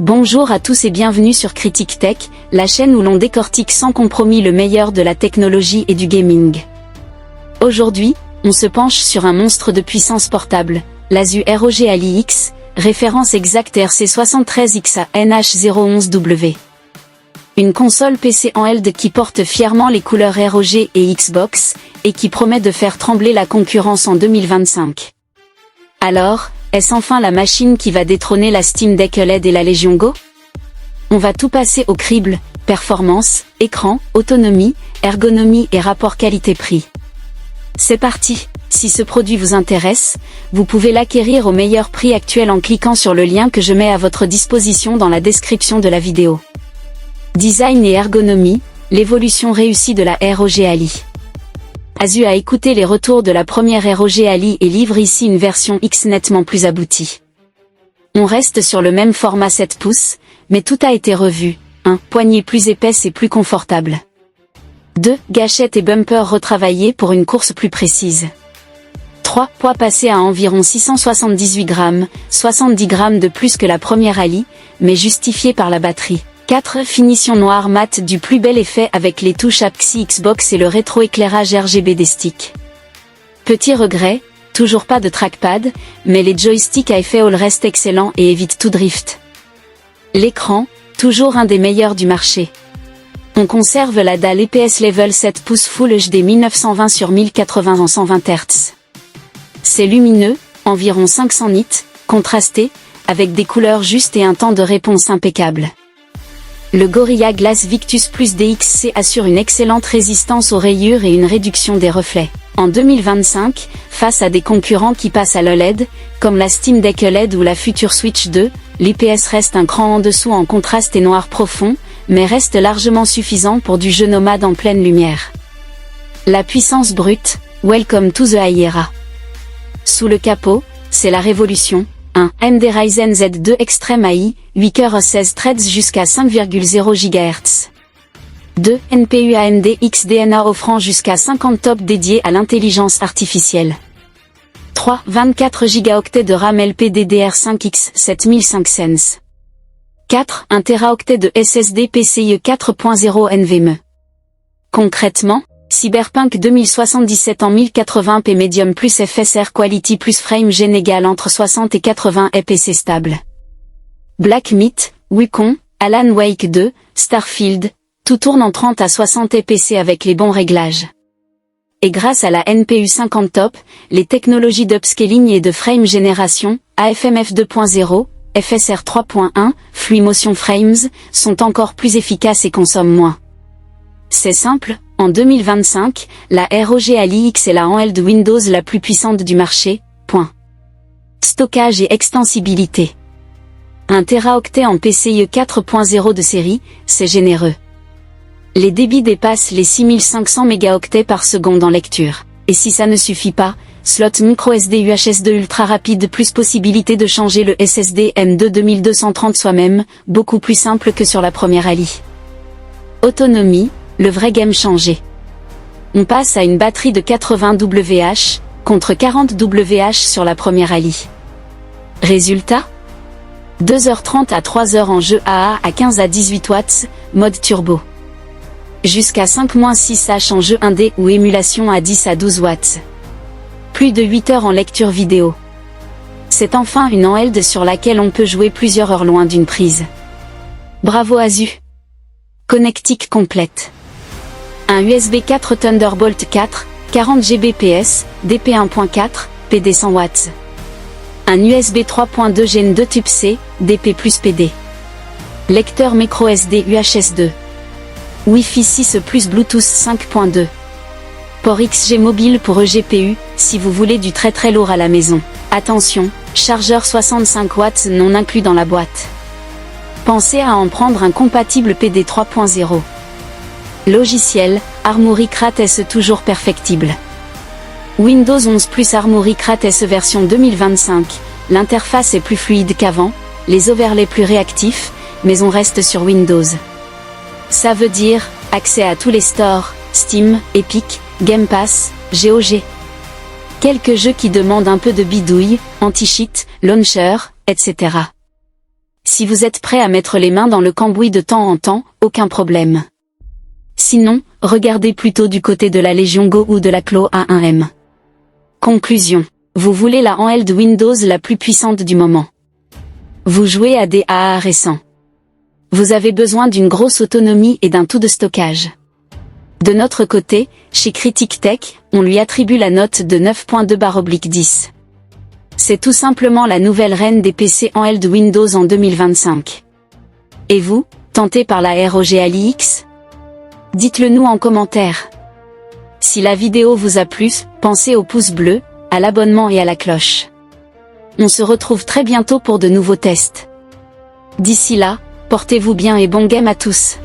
Bonjour à tous et bienvenue sur Critique Tech, la chaîne où l'on décortique sans compromis le meilleur de la technologie et du gaming. Aujourd'hui, on se penche sur un monstre de puissance portable, l'Asus ROG Ally X, référence exacte RC73XA NH011W. Une console PC handheld qui porte fièrement les couleurs ROG et Xbox, et qui promet de faire trembler la concurrence en 2025. Alors, est-ce enfin la machine qui va détrôner la Steam Deck OLED et la Legion Go? On va tout passer au crible, performance, écran, autonomie, ergonomie et rapport qualité-prix. C'est parti! Si ce produit vous intéresse, vous pouvez l'acquérir au meilleur prix actuel en cliquant sur le lien que je mets à votre disposition dans la description de la vidéo. Design et ergonomie, l'évolution réussie de la ROG Ally. Asus a écouté les retours de la première ROG Ally et livre ici une version X nettement plus aboutie. On reste sur le même format 7 pouces, mais tout a été revu. 1. Poignée plus épaisse et plus confortable. 2. Gâchette et bumper retravaillés pour une course plus précise. 3. Poids passé à environ 678 grammes, 70 grammes de plus que la première Ally, mais justifié par la batterie. 4. Finition noire mat du plus bel effet avec les touches APXI Xbox et le rétroéclairage RGB des sticks. Petit regret, toujours pas de trackpad, mais les joysticks à effet Hall restent excellents et évitent tout drift. L'écran, toujours un des meilleurs du marché. On conserve la dalle IPS Level 7 pouces Full HD 1920 x 1080 en 120 Hz. C'est lumineux, environ 500 nits, contrasté, avec des couleurs justes et un temps de réponse impeccable. Le Gorilla Glass Victus Plus DXC assure une excellente résistance aux rayures et une réduction des reflets. En 2025, face à des concurrents qui passent à l'OLED, comme la Steam Deck OLED ou la future Switch 2, l'IPS reste un cran en dessous en contraste et noir profond, mais reste largement suffisant pour du jeu nomade en pleine lumière. La puissance brute, welcome to the high era. Sous le capot, c'est la révolution. 1. AMD Ryzen Z2 Extreme AI, 8 cœurs 16 threads jusqu'à 5,0 GHz. 2. NPU AMD XDNA offrant jusqu'à 50 tops dédiés à l'intelligence artificielle. 3. 24 Go de RAM LPDDR5X 7500. 4. 1 Teraoctet de SSD PCIe 4.0 NVMe. Concrètement, Cyberpunk 2077 en 1080p Medium plus FSR Quality plus Frame Gen égale entre 60 et 80 PC stable. Black Myth, Wukong, Alan Wake 2, Starfield, tout tourne en 30 à 60 PC avec les bons réglages. Et grâce à la NPU 50 Top, les technologies d'upscaling et de frame génération, AFMF 2.0, FSR 3.1, Fluimotion Frames, sont encore plus efficaces et consomment moins. C'est simple, en 2025, la ROG Ally X est la handheld Windows la plus puissante du marché, point. Stockage et extensibilité. 1 Teraoctet en PCIe 4.0 de série, c'est généreux. Les débits dépassent les 6500 mégaoctets par seconde en lecture. Et si ça ne suffit pas, slot microSD UHS2 ultra rapide plus possibilité de changer le SSD M2 2230 soi-même, beaucoup plus simple que sur la première Ally. Autonomie, le vrai game changé. On passe à une batterie de 80 Wh, contre 40 Wh sur la première Ally. Résultat ? 2h30 à 3h en jeu AA à 15 à 18 watts, mode turbo. Jusqu'à 5-6H en jeu indé ou émulation à 10 à 12 watts. Plus de 8 heures en lecture vidéo. C'est enfin une handheld sur laquelle on peut jouer plusieurs heures loin d'une prise. Bravo Asus! Connectique complète. Un USB 4 Thunderbolt 4, 40 Gbps, DP 1.4, PD 100 watts. Un USB 3.2 Gen 2 Type C, DP plus PD. Lecteur microSD UHS2. Wi-Fi 6 plus Bluetooth 5.2. Port XG mobile pour eGPU, si vous voulez du très lourd à la maison. Attention, chargeur 65 watts non inclus dans la boîte. Pensez à en prendre un compatible PD 3.0. Logiciel, Armoury Crat-S toujours perfectible. Windows 11 plus Armoury Crat-S version 2025, l'interface est plus fluide qu'avant, les overlays plus réactifs, mais on reste sur Windows. Ça veut dire, accès à tous les stores, Steam, Epic, Game Pass, GOG. Quelques jeux qui demandent un peu de bidouille, anti-cheat, launcher, etc. Si vous êtes prêt à mettre les mains dans le cambouis de temps en temps, aucun problème. Sinon, regardez plutôt du côté de la Legion Go ou de la Claw A1M. Conclusion. Vous voulez la handheld Windows la plus puissante du moment. Vous jouez à des AA récents. Vous avez besoin d'une grosse autonomie et d'un tout de stockage. De notre côté, chez Critic Tech, on lui attribue la note de 9.2/10. C'est tout simplement la nouvelle reine des PC handheld Windows en 2025. Et vous, tenté par la ROG Ally X? Dites-le nous en commentaire. Si la vidéo vous a plu, pensez au pouce bleu, à l'abonnement et à la cloche. On se retrouve très bientôt pour de nouveaux tests. D'ici là, portez-vous bien et bon game à tous.